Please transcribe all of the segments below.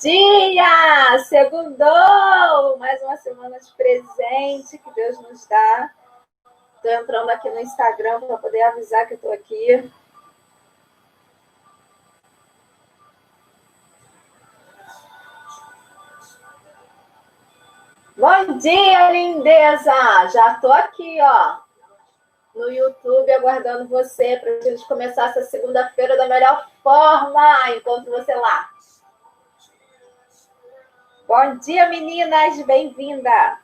dia! Segundou! Mais uma semana de presente que Deus nos dá. Estou entrando aqui no Instagram para poder avisar que estou aqui. Bom dia, lindeza! Já estou aqui, ó, no YouTube, aguardando você para a gente começar essa segunda-feira da melhor forma. Encontro você lá. Bom dia, meninas! Bem-vinda!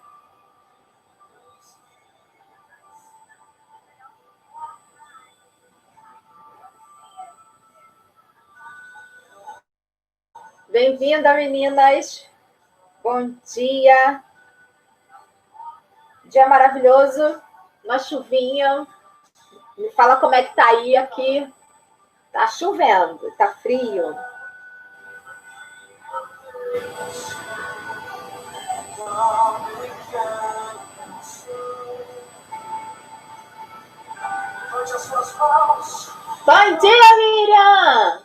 Bem-vinda, meninas! Bom dia! Dia maravilhoso, uma chuvinha. Me fala como é que tá aí aqui. Tá chovendo, tá frio. Bom dia, Miriam!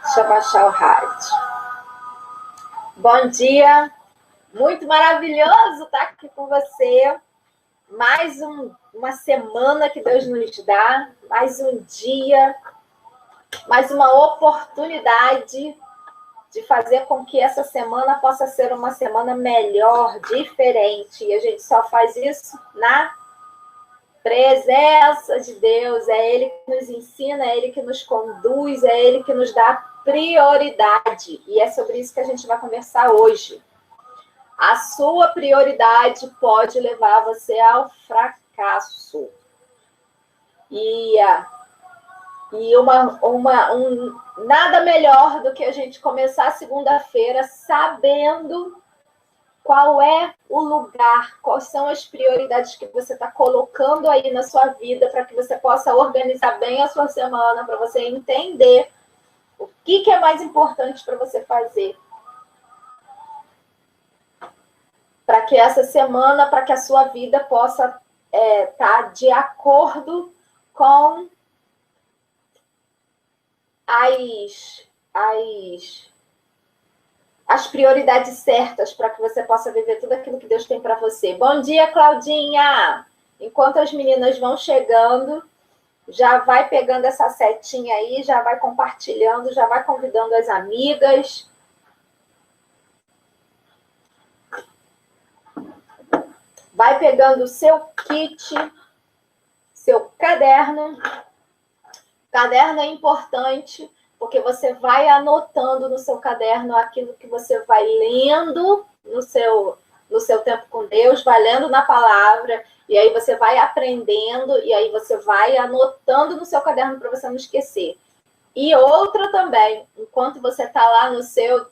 Deixa eu baixar o rádio. Bom dia, muito maravilhoso estar aqui com você. Mais uma semana que Deus nos dá, mais um dia, mais uma oportunidade de fazer com que essa semana possa ser uma semana melhor, diferente. E a gente só faz isso na presença de Deus. É Ele que nos ensina, é Ele que nos conduz, é Ele que nos dá prioridade. E é sobre isso que a gente vai conversar hoje. A sua prioridade pode levar você ao fracasso. E nada melhor do que a gente começar a segunda-feira sabendo qual é o lugar, quais são as prioridades que você está colocando aí na sua vida para que você possa organizar bem a sua semana, para você entender o que é mais importante para você fazer. Para que essa semana, para que a sua vida possa estar de acordo com as prioridades certas, para que você possa viver tudo aquilo que Deus tem para você. Bom dia, Claudinha! Enquanto as meninas vão chegando, já vai pegando essa setinha aí, já vai compartilhando, já vai convidando as amigas. Vai pegando o seu kit, seu caderno. Caderno é importante, porque você vai anotando no seu caderno aquilo que você vai lendo no seu tempo com Deus, vai lendo na palavra, e aí você vai aprendendo, e aí você vai anotando no seu caderno para você não esquecer. E outra também, enquanto você está lá no seu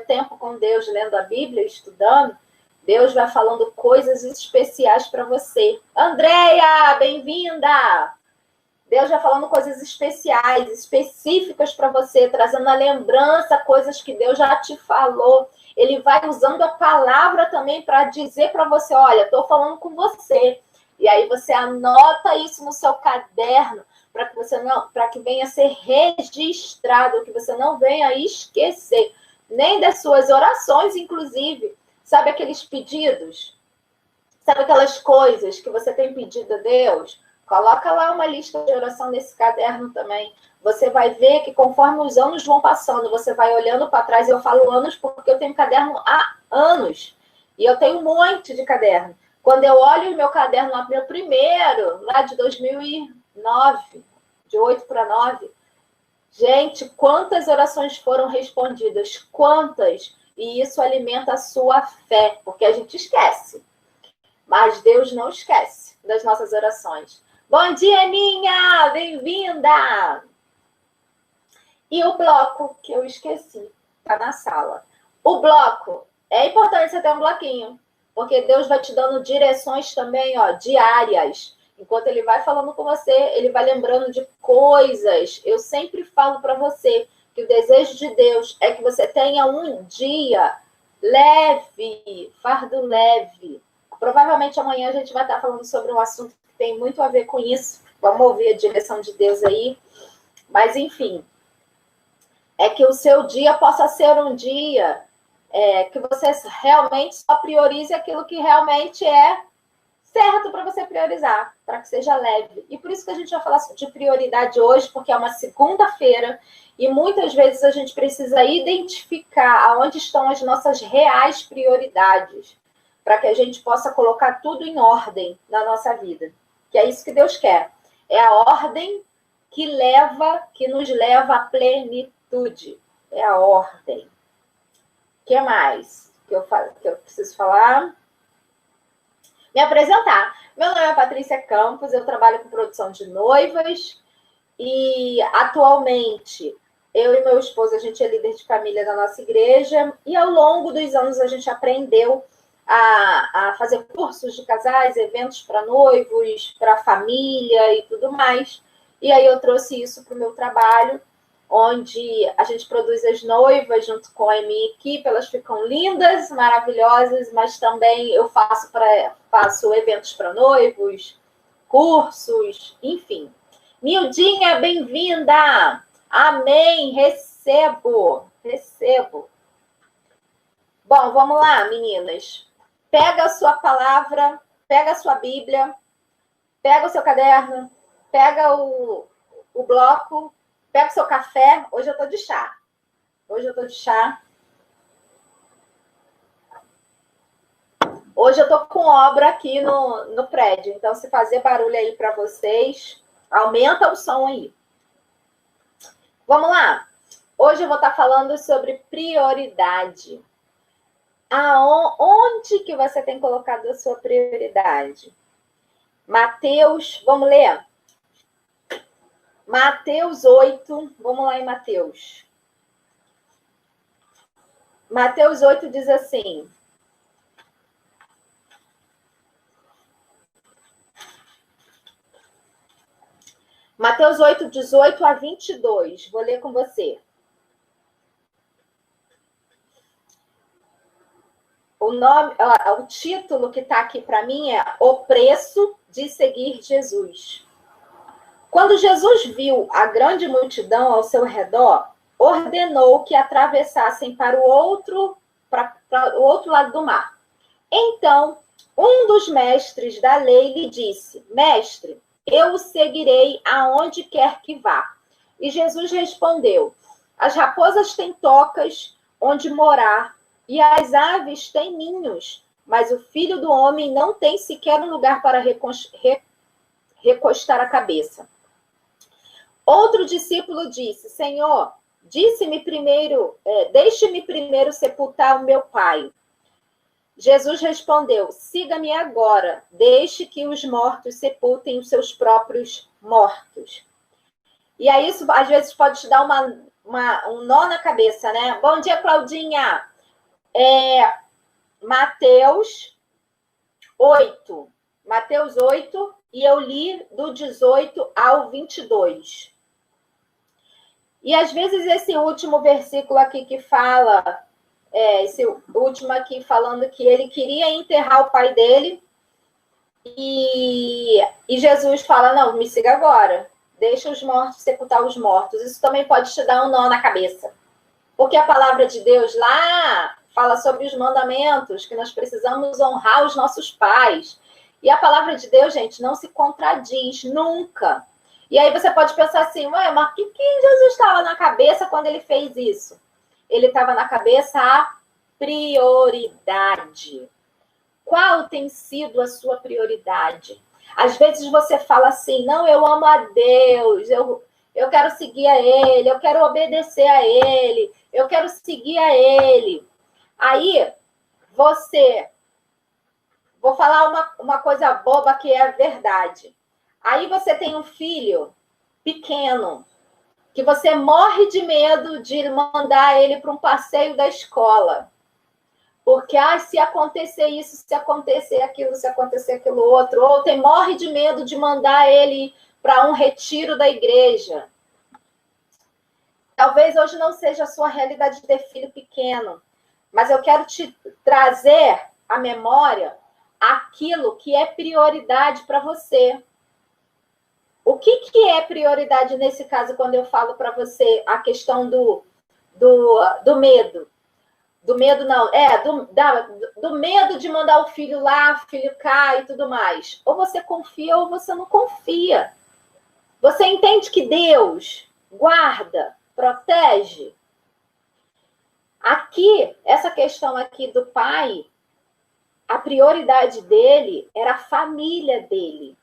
tempo com Deus, lendo a Bíblia, estudando, Deus vai falando coisas especiais para você. Andréia, bem-vinda! Deus vai falando coisas especiais, específicas para você, trazendo a lembrança, coisas que Deus já te falou. Ele vai usando a palavra também para dizer para você, olha, estou falando com você. E aí você anota isso no seu caderno, para que venha a ser registrado, que você não venha a esquecer, nem das suas orações, inclusive. Sabe aqueles pedidos? Sabe aquelas coisas que você tem pedido a Deus? Coloca lá uma lista de oração nesse caderno também. Você vai ver que conforme os anos vão passando, você vai olhando para trás. Eu falo anos porque eu tenho caderno há anos. E eu tenho um monte de caderno. Quando eu olho o meu caderno lá, meu primeiro, lá de 2009, de 8 para 9, gente, quantas orações foram respondidas? Quantas? E isso alimenta a sua fé, porque a gente esquece. Mas Deus não esquece das nossas orações. Bom dia, Aninha! Bem-vinda! E o bloco, que eu esqueci, está na sala. O bloco, é importante você ter um bloquinho, porque Deus vai te dando direções também, ó, diárias. Enquanto Ele vai falando com você, Ele vai lembrando de coisas. Eu sempre falo para você que o desejo de Deus é que você tenha um dia leve, fardo leve. A Provavelmente amanhã a gente vai estar falando sobre um assunto que tem muito a ver com isso. Vamos ouvir a direção de Deus aí. Mas, enfim, é que o seu dia possa ser um dia que você realmente só priorize aquilo que realmente é certo para você priorizar, para que seja leve. E por isso que a gente vai falar de prioridade hoje, porque é uma segunda-feira e muitas vezes a gente precisa identificar aonde estão as nossas reais prioridades, para que a gente possa colocar tudo em ordem na nossa vida. Que é isso que Deus quer. É a ordem que nos leva à plenitude. É a ordem. O que mais que eu preciso falar? Me apresentar. Meu nome é Patrícia Campos, eu trabalho com produção de noivas e atualmente eu e meu esposo, a gente é líder de família da nossa igreja e ao longo dos anos a gente aprendeu a fazer cursos de casais, eventos para noivos, para família e tudo mais. E aí eu trouxe isso para o meu trabalho, onde a gente produz as noivas junto com a minha equipe, elas ficam lindas, maravilhosas, mas também eu faço eventos para noivos, cursos, enfim. Mildinha, bem-vinda! Amém, recebo. Bom, vamos lá, meninas. Pega a sua palavra, pega a sua Bíblia, pega o seu caderno, pega o bloco, pega o seu café. Hoje eu tô de chá. Hoje eu tô com obra aqui no prédio. Então, se fazer barulho aí para vocês, aumenta o som aí. Vamos lá. Hoje eu vou estar falando sobre prioridade. Onde que você tem colocado a sua prioridade? Mateus, vamos ler? Mateus 8, vamos lá em Mateus. Mateus 8 diz assim: Mateus 8, 18 a 22. Vou ler com você. O título que está aqui para mim é O Preço de Seguir Jesus. Quando Jesus viu a grande multidão ao seu redor, ordenou que atravessassem para o outro lado do mar. Então, um dos mestres da lei lhe disse: Mestre, eu o seguirei aonde quer que vá. E Jesus respondeu: As raposas têm tocas onde morar e as aves têm ninhos, mas o Filho do Homem não tem sequer um lugar para recostar a cabeça. Outro discípulo disse: Senhor, deixe-me primeiro sepultar o meu pai. Jesus respondeu: Siga-me agora, deixe que os mortos sepultem os seus próprios mortos. E aí isso às vezes pode te dar um nó na cabeça, né? Bom dia, Claudinha. Mateus 8. Mateus 8, e eu li do 18 ao 22. E às vezes esse último versículo aqui que fala, esse último aqui falando que ele queria enterrar o pai dele, e Jesus fala: não, me siga agora, deixa os mortos sepultar os mortos. Isso também pode te dar um nó na cabeça, porque a palavra de Deus lá fala sobre os mandamentos, que nós precisamos honrar os nossos pais. E a palavra de Deus, gente, não se contradiz nunca. E aí você pode pensar assim: ué, mas o que Jesus estava na cabeça quando ele fez isso? Ele estava na cabeça a prioridade. Qual tem sido a sua prioridade? Às vezes você fala assim: não, eu amo a Deus, eu quero seguir a Ele, eu quero obedecer a Ele, eu quero seguir a Ele. Aí, vou falar uma coisa boba que é a verdade. Aí você tem um filho pequeno, que você morre de medo de mandar ele para um passeio da escola. Porque, se acontecer isso, se acontecer aquilo outro, ou morre de medo de mandar ele para um retiro da igreja. Talvez hoje não seja a sua realidade de ter filho pequeno, mas eu quero te trazer à memória aquilo que é prioridade para você. O que é prioridade nesse caso, quando eu falo para você a questão do medo? Do medo, não. Do medo de mandar o filho lá, o filho cai e tudo mais. Ou você confia ou você não confia. Você entende que Deus guarda, protege? Aqui, essa questão aqui do pai, a prioridade dele era a família dele.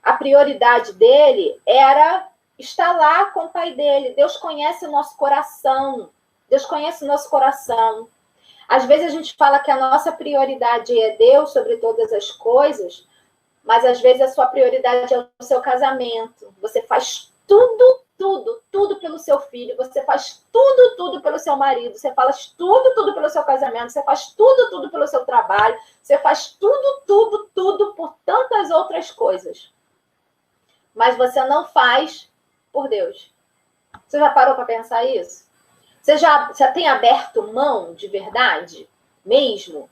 A prioridade dele era estar lá com o pai dele. Deus conhece o nosso coração. Deus conhece o nosso coração. Às vezes a gente fala que a nossa prioridade é Deus sobre todas as coisas, mas às vezes a sua prioridade é o seu casamento. Você faz tudo pelo seu filho. Você faz tudo pelo seu marido. Você faz tudo pelo seu casamento. Você faz tudo pelo seu trabalho. Você faz tudo por tantas outras coisas. Mas você não faz por Deus. Você já parou para pensar isso? Você já tem aberto mão de verdade mesmo?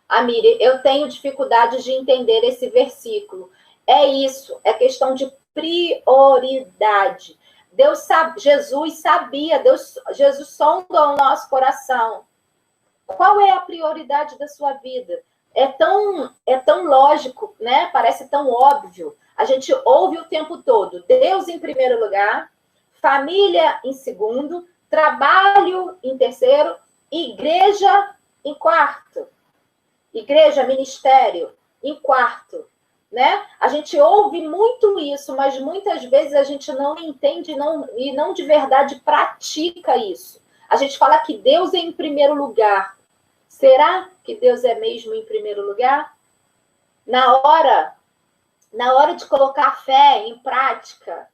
Amire, eu tenho dificuldade de entender esse versículo. É isso, é questão de prioridade. Deus sabe, Jesus sabia, Jesus sonda o nosso coração. Qual é a prioridade da sua vida? É tão lógico, né? Parece tão óbvio. A gente ouve o tempo todo. Deus em primeiro lugar, família em segundo, trabalho em terceiro, igreja em quarto. Igreja, ministério em quarto, né? A gente ouve muito isso, mas muitas vezes a gente não entende e não de verdade pratica isso. A gente fala que Deus é em primeiro lugar. Será que Deus é mesmo em primeiro lugar? Na hora de colocar a fé em prática,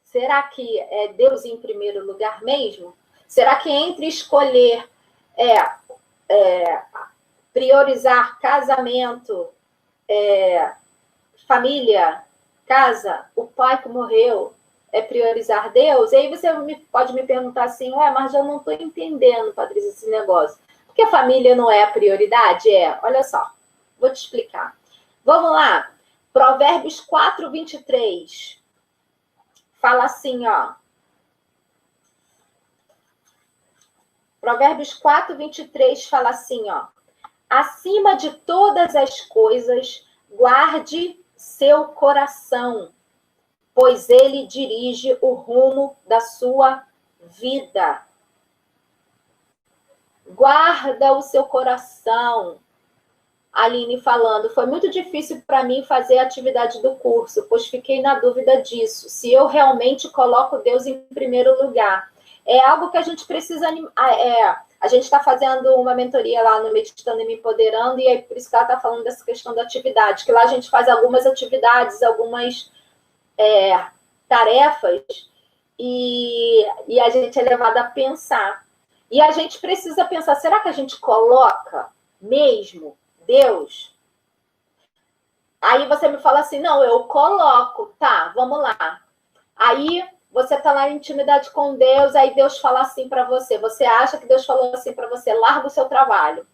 será que é Deus em primeiro lugar mesmo? Será que entre escolher priorizar casamento, família, casa, o pai que morreu, é priorizar Deus? E aí você pode me perguntar assim, mas eu não estou entendendo, Patrícia, esse negócio. Porque a família não é a prioridade? Olha só, vou te explicar. Vamos lá, Provérbios 4, 23. Fala assim, ó. Provérbios 4, 23 fala assim, ó. Acima de todas as coisas, guarde seu coração, pois ele dirige o rumo da sua vida. Guarda o seu coração. Aline falando, foi muito difícil para mim fazer a atividade do curso, pois fiquei na dúvida disso, se eu realmente coloco Deus em primeiro lugar. É algo que a gente precisa... A gente está fazendo uma mentoria lá no Meditando e Me Empoderando, e é por isso que ela está falando dessa questão da atividade, que lá a gente faz algumas atividades, algumas tarefas, e a gente é levado a pensar. E a gente precisa pensar, será que a gente coloca mesmo Deus? Aí você me fala assim, não, eu coloco, tá, vamos lá. Aí você tá na intimidade com Deus, aí Deus fala assim para você, você acha que Deus falou assim para você, larga o seu trabalho.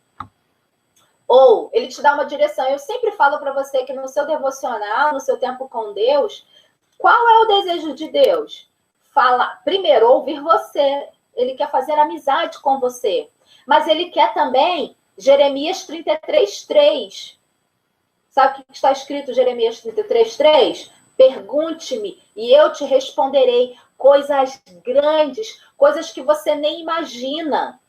Ou ele te dá uma direção. Eu sempre falo para você que no seu devocional, no seu tempo com Deus, qual é o desejo de Deus? Fala, primeiro, ouvir você. Ele quer fazer amizade com você. Mas ele quer também Jeremias 33:3. Sabe o que está escrito em Jeremias 33:3? Pergunte-me e eu te responderei coisas grandes, coisas que você nem imagina.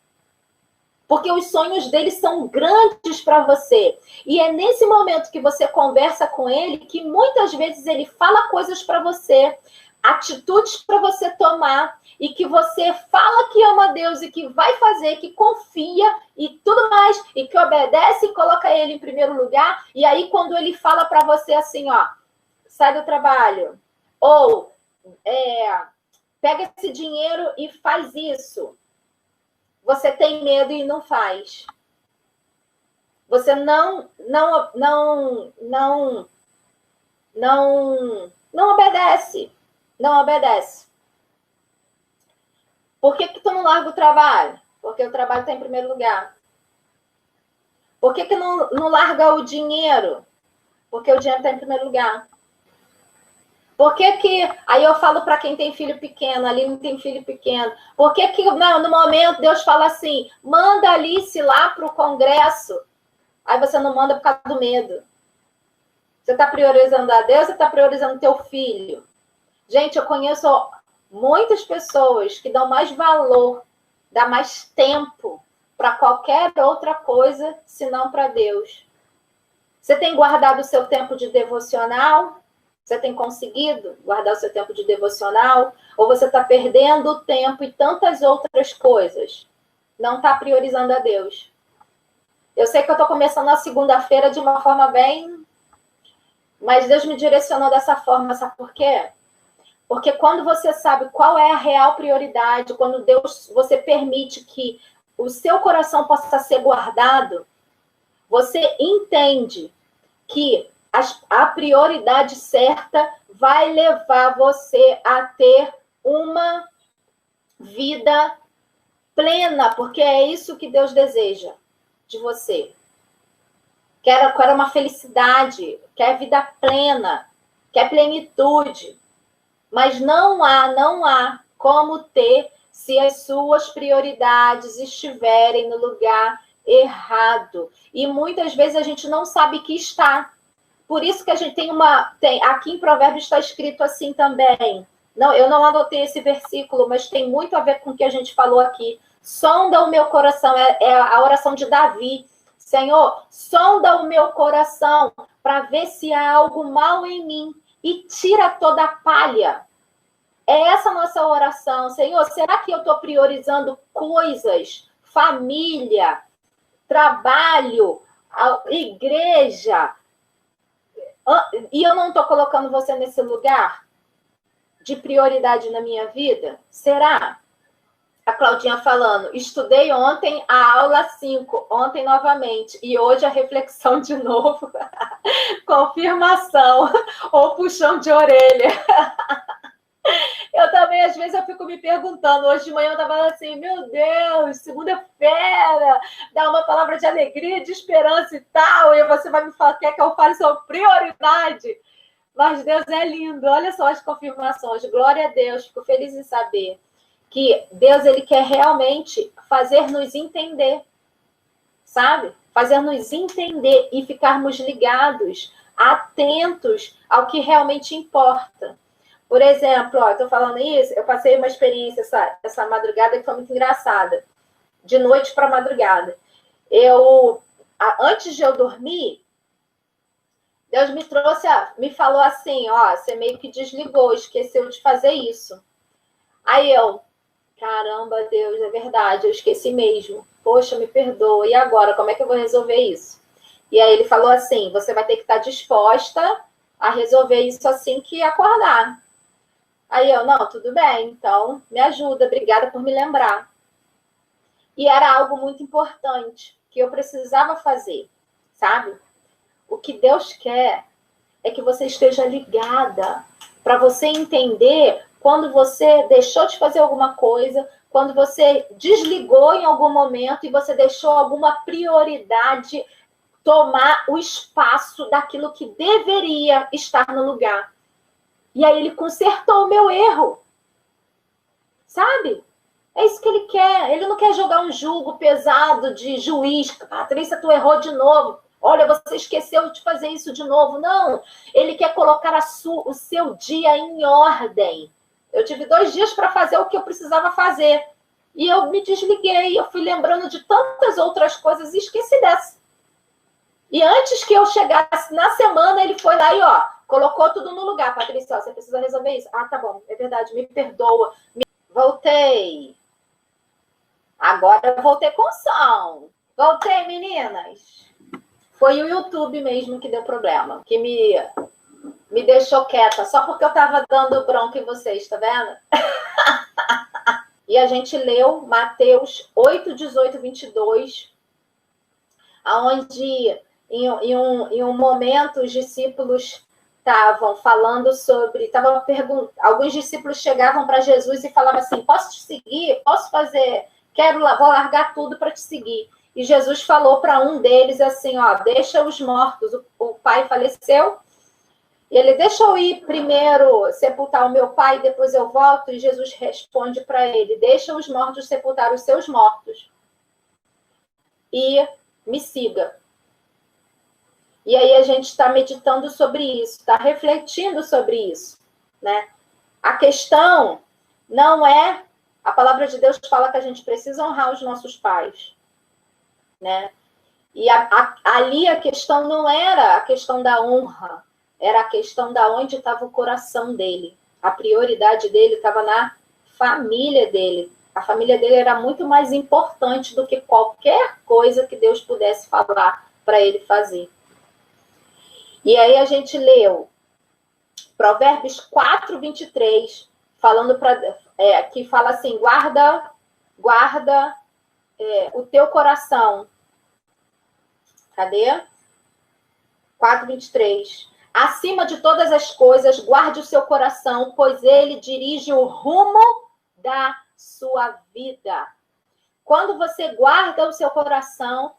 Porque os sonhos dele são grandes para você. E é nesse momento que você conversa com ele que muitas vezes ele fala coisas para você, atitudes para você tomar, e que você fala que ama Deus e que vai fazer, que confia e tudo mais, e que obedece e coloca ele em primeiro lugar. E aí quando ele fala para você assim, ó, sai do trabalho, ou pega esse dinheiro e faz isso. Você tem medo e não faz. Você não obedece. Não obedece. Por que tu não larga o trabalho? Porque o trabalho está em primeiro lugar. Por que não larga o dinheiro? Porque o dinheiro está em primeiro lugar. Por que aí eu falo para quem tem filho pequeno, ali não tem filho pequeno, por que no momento Deus fala assim, manda a Alice lá para o congresso, aí você não manda por causa do medo? Você está priorizando a Deus ou está priorizando teu filho? Gente, eu conheço muitas pessoas que dão mais valor, dão mais tempo para qualquer outra coisa, senão para Deus. Você tem guardado o seu tempo de devocional? Você tem conseguido guardar o seu tempo de devocional? Ou você está perdendo tempo e tantas outras coisas? Não está priorizando a Deus. Eu sei que eu estou começando a segunda-feira de uma forma bem... Mas Deus me direcionou dessa forma, sabe por quê? Porque quando você sabe qual é a real prioridade, quando você permite que o seu coração possa ser guardado, você entende que a prioridade certa vai levar você a ter uma vida plena, porque é isso que Deus deseja de você. Quer uma felicidade, quer vida plena, quer plenitude. Mas não há como ter se as suas prioridades estiverem no lugar errado. E muitas vezes a gente não sabe que está. Por isso que a gente aqui em Provérbios está escrito assim também. Não, eu não anotei esse versículo, mas tem muito a ver com o que a gente falou aqui. Sonda o meu coração, é a oração de Davi. Senhor, sonda o meu coração para ver se há algo mal em mim e tira toda a palha. É essa a nossa oração. Senhor, será que eu estou priorizando coisas, família, trabalho, igreja, e eu não estou colocando você nesse lugar de prioridade na minha vida? Será? A Claudinha falando, estudei ontem a aula 5, ontem novamente, e hoje a reflexão de novo. Confirmação, ou puxão de orelha. Eu também, às vezes, eu fico me perguntando. Hoje de manhã eu estava assim, meu Deus, segunda-feira, dá uma palavra de alegria, de esperança e tal, e você vai me falar, quer que eu fale sobre prioridade? Mas Deus é lindo, olha só as confirmações, glória a Deus, fico feliz em saber que Deus, ele quer realmente fazer-nos entender, sabe? Fazer-nos entender e ficarmos ligados, atentos ao que realmente importa. Por exemplo, eu estou falando isso, eu passei uma experiência essa madrugada que foi muito engraçada. De noite para madrugada. Antes de eu dormir, Deus me falou assim, ó, você meio que desligou, esqueceu de fazer isso. Aí caramba, Deus, é verdade, eu esqueci mesmo. Poxa, me perdoa. E agora, como é que eu vou resolver isso? E aí ele falou assim, você vai ter que estar disposta a resolver isso assim que acordar. Aí não, tudo bem, então me ajuda, obrigada por me lembrar. E era algo muito importante que eu precisava fazer, sabe? O que Deus quer é que você esteja ligada para você entender quando você deixou de fazer alguma coisa, quando você desligou em algum momento e você deixou alguma prioridade tomar o espaço daquilo que deveria estar no lugar. E aí ele consertou o meu erro. Sabe? É isso que ele quer. Ele não quer jogar um jugo pesado de juiz. Patrícia, tu errou de novo. Olha, você esqueceu de fazer isso de novo. Não. Ele quer colocar o seu dia em ordem. Eu tive 2 dias para fazer o que eu precisava fazer. E eu me desliguei. Eu fui lembrando de tantas outras coisas e esqueci dessa. E antes que eu chegasse na semana, ele foi lá e colocou tudo no lugar. Patrícia, você precisa resolver isso. Ah, tá bom. É verdade. Me perdoa. Voltei. Agora eu voltei com som. Voltei, meninas. Foi o YouTube mesmo que deu problema. Que me deixou quieta. Só porque eu tava dando bronca em vocês, tá vendo? E a gente leu Mateus 8, 18, 22. Onde em um momento os discípulos estavam falando sobre... alguns discípulos chegavam para Jesus e falavam assim, posso te seguir? Posso fazer... vou largar tudo para te seguir. e Jesus falou para um deles assim, ó, deixa os mortos, o pai faleceu, e ele, deixa eu ir primeiro sepultar o meu pai, depois eu volto, e Jesus responde para ele, deixa os mortos sepultar os seus mortos, e me siga. E aí a gente está meditando sobre isso, está refletindo sobre isso, né? A questão não é... A palavra de Deus fala que a gente precisa honrar os nossos pais, né? E ali a questão não era a questão da honra, era a questão da onde estava o coração dele. A prioridade dele estava na família dele. A família dele era muito mais importante do que qualquer coisa que Deus pudesse falar para ele fazer. E aí a gente leu Provérbios 4, 23, falando que fala assim, guarda o teu coração. Cadê? 4, 23. Acima de todas as coisas, guarde o seu coração, pois ele dirige o rumo da sua vida. Quando você guarda o seu coração,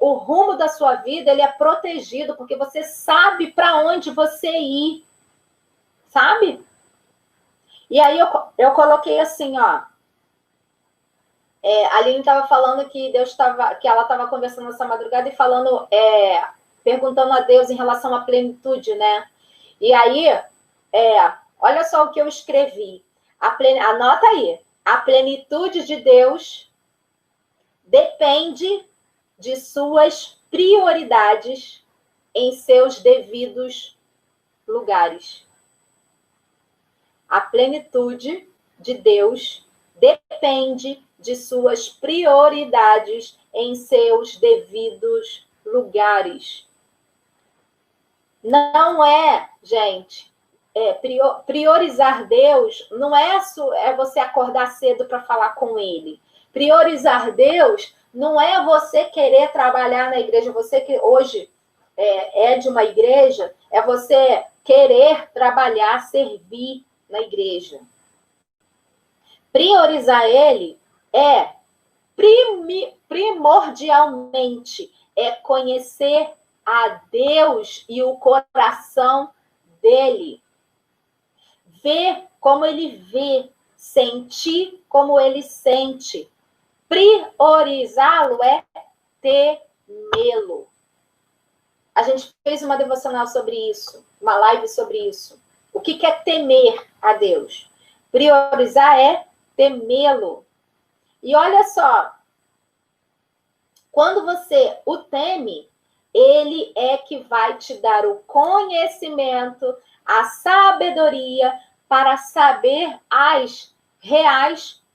o rumo da sua vida, ele é protegido, porque você sabe para onde você ir. Sabe? E aí eu coloquei assim, ó. A Aline estava falando que ela estava conversando essa madrugada e falando, perguntando a Deus em relação à plenitude, né? E aí, olha só o que eu escrevi. Anota aí. A plenitude de Deus depende de suas prioridades em seus devidos lugares. A plenitude de Deus depende de suas prioridades em seus devidos lugares. Não é, gente, priorizar Deus não é você acordar cedo para falar com Ele. Priorizar Deus não é você querer trabalhar na igreja, você que hoje é de uma igreja, é você querer trabalhar, servir na igreja. Priorizar Ele primordialmente conhecer a Deus e o coração dele. Ver como ele vê, sentir como ele sente. Priorizá-lo é temê-lo. A gente fez uma devocional sobre isso, uma live sobre isso. O que é temer a Deus? Priorizar é temê-lo. E olha só, quando você o teme, ele é que vai te dar o conhecimento, a sabedoria para saber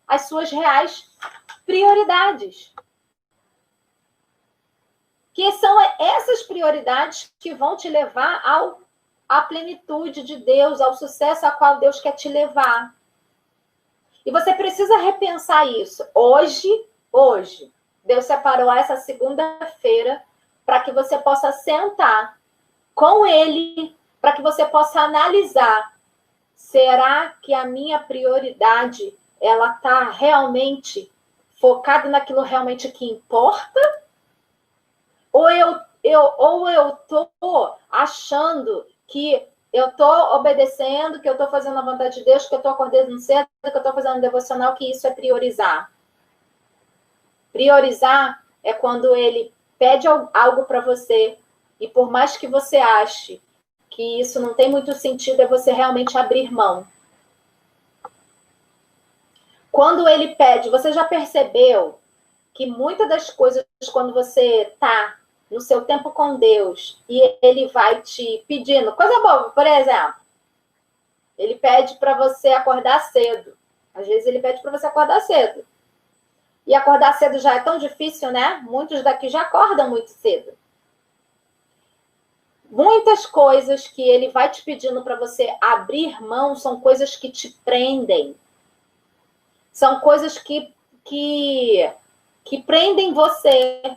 as suas reais prioridades. Que são essas prioridades que vão te levar à plenitude de Deus, ao sucesso a qual Deus quer te levar. E você precisa repensar isso. Hoje, Deus separou essa segunda-feira para que você possa sentar com Ele, para que você possa analisar. Será que a minha prioridade, ela está realmente focada naquilo realmente que importa? Ou eu estou achando que eu estou obedecendo, que eu estou fazendo a vontade de Deus, que eu estou acordando cedo, que eu estou fazendo um devocional, que isso é priorizar. Priorizar é quando ele pede algo para você, e por mais que você ache que isso não tem muito sentido, é você realmente abrir mão. Quando ele pede, você já percebeu que muitas das coisas, quando você está no seu tempo com Deus, e ele vai te pedindo, coisa boa, por exemplo, ele pede para você acordar cedo. Às vezes ele pede para você acordar cedo. E acordar cedo já é tão difícil, né? Muitos daqui já acordam muito cedo. Muitas coisas que ele vai te pedindo para você abrir mão são coisas que te prendem. São coisas que prendem você.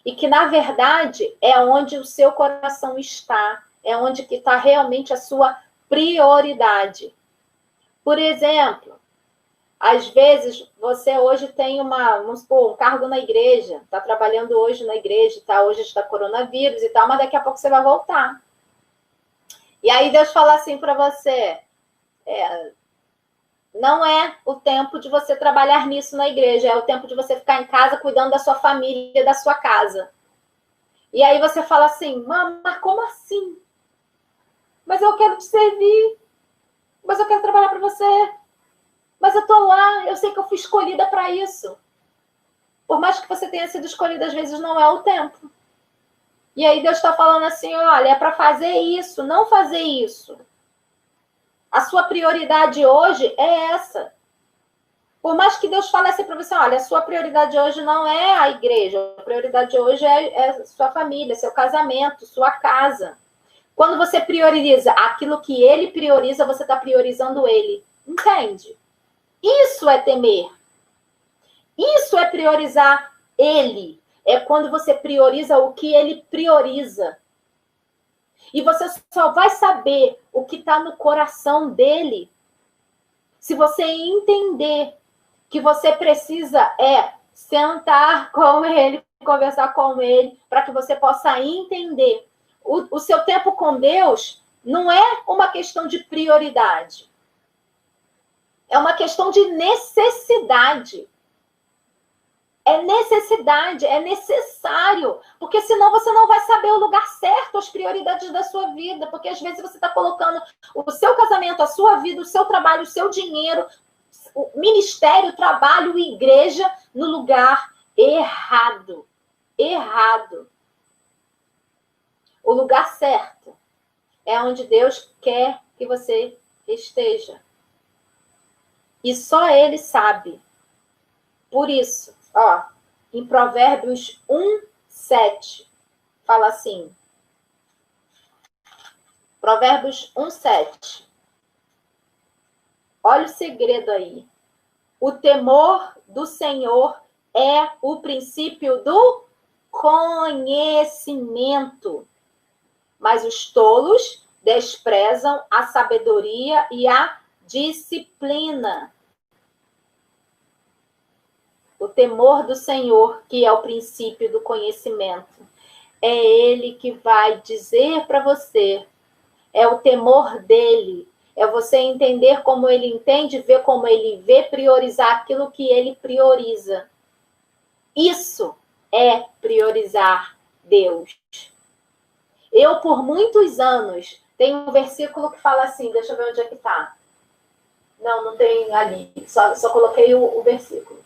E que, na verdade, é onde o seu coração está. É onde que está realmente a sua prioridade. Por exemplo, Às vezes, você hoje tem vamos supor, um cargo na igreja, está trabalhando hoje na igreja, tá? Hoje está coronavírus e tal, mas daqui a pouco você vai voltar. E aí Deus fala assim para você, não é o tempo de você trabalhar nisso na igreja, é o tempo de você ficar em casa cuidando da sua família, da sua casa. E aí você fala assim, mas como assim? Mas eu quero te servir, mas eu quero trabalhar para você. Mas eu tô lá, eu sei que eu fui escolhida para isso. Por mais que você tenha sido escolhida, às vezes não é o tempo. E aí Deus está falando assim, olha, é para fazer isso, não fazer isso. A sua prioridade hoje é essa. Por mais que Deus fale assim para você, olha, a sua prioridade hoje não é a igreja, a prioridade hoje é sua família, seu casamento, sua casa. Quando você prioriza aquilo que ele prioriza, você está priorizando ele. Entende? Isso é temer. Isso é priorizar ele. É quando você prioriza o que ele prioriza. E você só vai saber o que está no coração dele se você entender que você precisa sentar com ele, conversar com ele, para que você possa entender. O seu tempo com Deus não é uma questão de prioridade. É uma questão de necessidade. É necessidade, é necessário. Porque senão você não vai saber o lugar certo, as prioridades da sua vida. Porque às vezes você está colocando o seu casamento, a sua vida, o seu trabalho, o seu dinheiro, o ministério, trabalho, igreja, no lugar errado. Errado. O lugar certo é onde Deus quer que você esteja. E só Ele sabe. Por isso, em Provérbios 1:7, fala assim. Provérbios 1:7. Olha o segredo aí. O temor do Senhor é o princípio do conhecimento. Mas os tolos desprezam a sabedoria e a disciplina. O temor do Senhor, que é o princípio do conhecimento, é Ele que vai dizer para você. É o temor dele. É você entender como ele entende, ver como ele vê, priorizar aquilo que ele prioriza. Isso é priorizar Deus. Eu, por muitos anos, tenho um versículo que fala assim, deixa eu ver onde é que está. Não tem ali, só coloquei o versículo.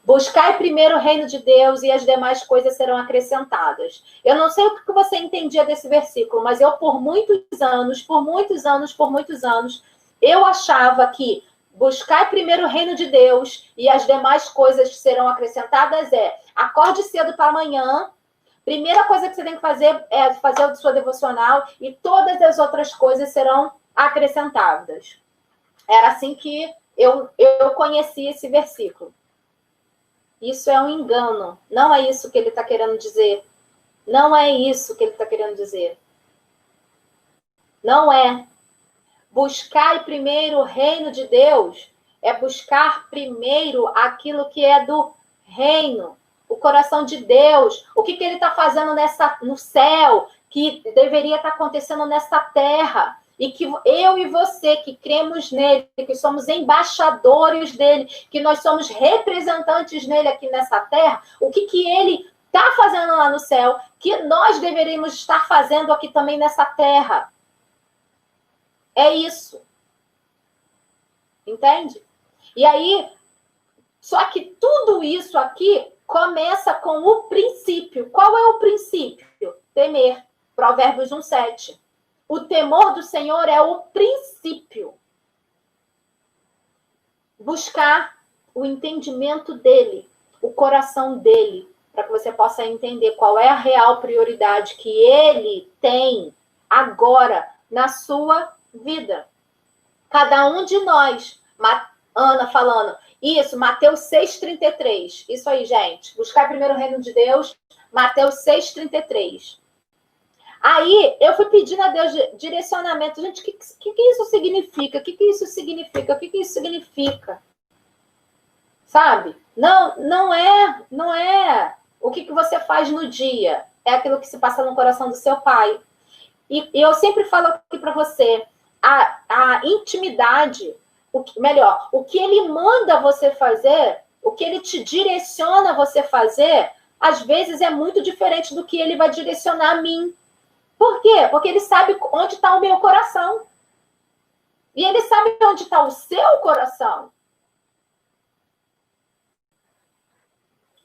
Buscai primeiro o reino de Deus e as demais coisas serão acrescentadas. Eu não sei o que você entendia desse versículo, mas eu, por muitos anos, eu achava que buscai primeiro o reino de Deus e as demais coisas serão acrescentadas acorde cedo para amanhã. Primeira coisa que você tem que fazer é fazer a sua devocional e todas as outras coisas serão acrescentadas. Era assim que eu conheci esse versículo. Isso é um engano. Não é isso que ele está querendo dizer. Não é isso que ele está querendo dizer. Não é. Buscar primeiro o reino de Deus é buscar primeiro aquilo que é do reino, o coração de Deus, o que ele está fazendo no céu, que deveria estar acontecendo nessa terra. E que eu e você, que cremos nele, que somos embaixadores dele, que nós somos representantes nele aqui nessa terra, o que ele está fazendo lá no céu, que nós deveríamos estar fazendo aqui também nessa terra. É isso. Entende? E aí, só que tudo isso aqui começa com o princípio. Qual é o princípio? Temer. Provérbios 1:7. O temor do Senhor é o princípio. Buscar o entendimento dele, o coração dele, para que você possa entender qual é a real prioridade que ele tem agora na sua vida. Cada um de nós, Ana falando, isso, Mateus 6:33. Isso aí, gente. Buscar primeiro o reino de Deus, Mateus 6:33. Aí, eu fui pedindo a Deus direcionamento. Gente, o que isso significa? O que isso significa? O que isso significa? sabe? Não é o que você faz no dia, é aquilo que se passa no coração do seu pai. E eu sempre falo aqui para você, a intimidade, o que ele manda você fazer, o que ele te direciona a você fazer, às vezes é muito diferente do que ele vai direcionar a mim. Por quê? Porque ele sabe onde está o meu coração. E ele sabe onde está o seu coração.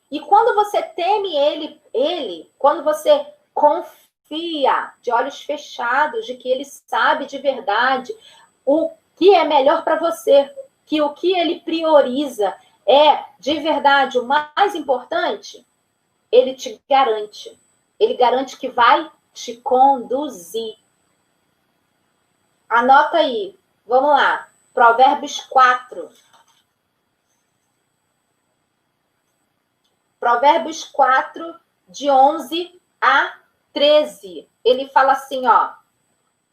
E quando você teme ele, quando você confia de olhos fechados de que ele sabe de verdade o que é melhor para você, que o que ele prioriza é de verdade o mais importante, ele te garante. Ele garante que vai te conduzir. Anota aí. Vamos lá. Provérbios 4. Provérbios 4, de 11 a 13. Ele fala assim, ó.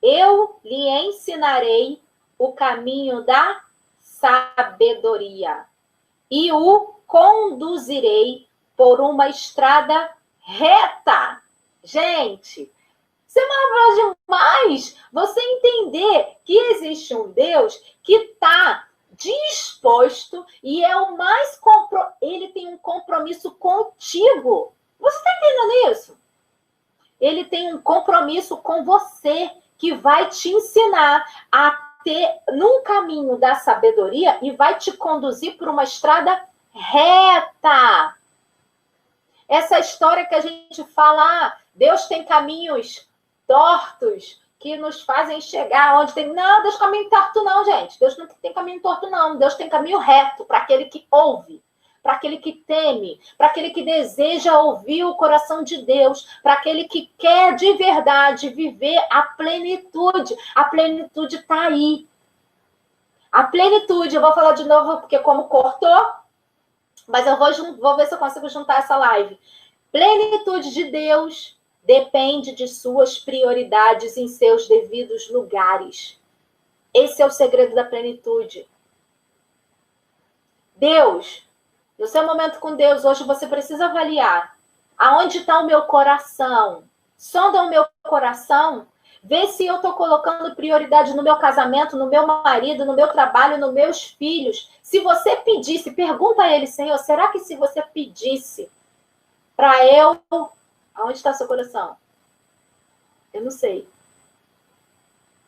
Eu lhe ensinarei o caminho da sabedoria e o conduzirei por uma estrada reta. Gente, isso é maravilhoso demais. Você entender que existe um Deus que está disposto e é o mais ele tem um compromisso contigo. Você está entendendo isso? Ele tem um compromisso com você que vai te ensinar a ter num caminho da sabedoria e vai te conduzir por uma estrada reta. Essa história que a gente fala, Deus tem caminhos tortos que nos fazem chegar onde tem... Não, Deus tem caminho torto não, gente. Deus não tem caminho torto não. Deus tem caminho reto para aquele que ouve, para aquele que teme, para aquele que deseja ouvir o coração de Deus, para aquele que quer de verdade viver a plenitude. A plenitude está aí. A plenitude, eu vou falar de novo porque como cortou, mas eu vou ver se eu consigo juntar essa live. Plenitude de Deus depende de suas prioridades em seus devidos lugares. Esse é o segredo da plenitude. Deus, no seu momento com Deus, hoje você precisa avaliar aonde está o meu coração. Sonda o meu coração, vê se eu estou colocando prioridade no meu casamento, no meu marido, no meu trabalho, nos meus filhos. Se você pedisse, pergunta a ele, Senhor, será que se você pedisse para eu... Aonde está seu coração? Eu não sei.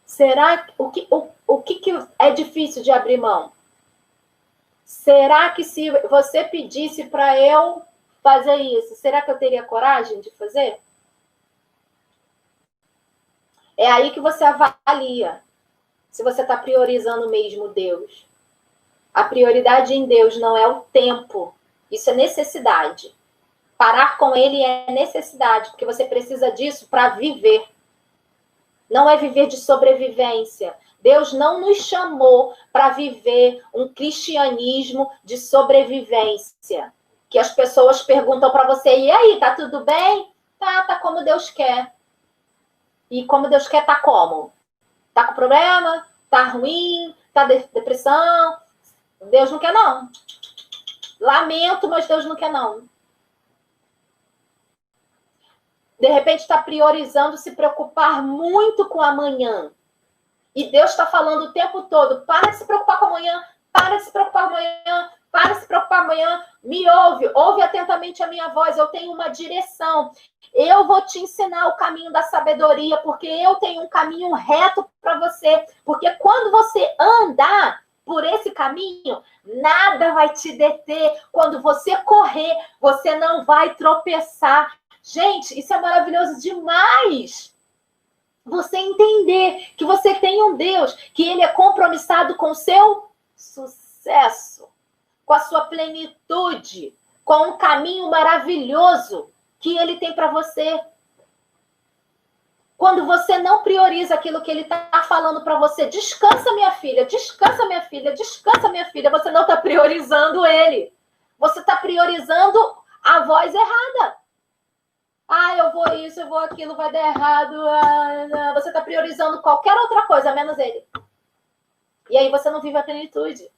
Será o que é difícil de abrir mão? Será que se você pedisse para eu fazer isso, será que eu teria coragem de fazer? É aí que você avalia se você está priorizando mesmo Deus. A prioridade em Deus não é o tempo. Isso é necessidade. Parar com ele é necessidade, porque você precisa disso para viver. Não é viver de sobrevivência. Deus não nos chamou para viver um cristianismo de sobrevivência. Que as pessoas perguntam para você, e aí, tá tudo bem? Tá como Deus quer. E como Deus quer, tá como? Tá com problema? Tá ruim? Tá depressão? Deus não quer, não. Lamento, mas Deus não quer, não. De repente está priorizando se preocupar muito com amanhã. E Deus está falando o tempo todo, para de se preocupar com amanhã, para de se preocupar amanhã, para de se preocupar amanhã. Me ouve atentamente a minha voz, eu tenho uma direção. Eu vou te ensinar o caminho da sabedoria, porque eu tenho um caminho reto para você. Porque quando você andar por esse caminho, nada vai te deter. Quando você correr, você não vai tropeçar. Gente, isso é maravilhoso demais. Você entender que você tem um Deus, que ele é compromissado com o seu sucesso, com a sua plenitude, com um caminho maravilhoso que ele tem para você. Quando você não prioriza aquilo que ele está falando para você, descansa, minha filha, descansa, minha filha, descansa, minha filha, você não está priorizando ele. Você está priorizando a voz errada. Eu vou isso, eu vou aquilo, vai dar errado. Não. Você está priorizando qualquer outra coisa, menos ele. E aí você não vive a plenitude.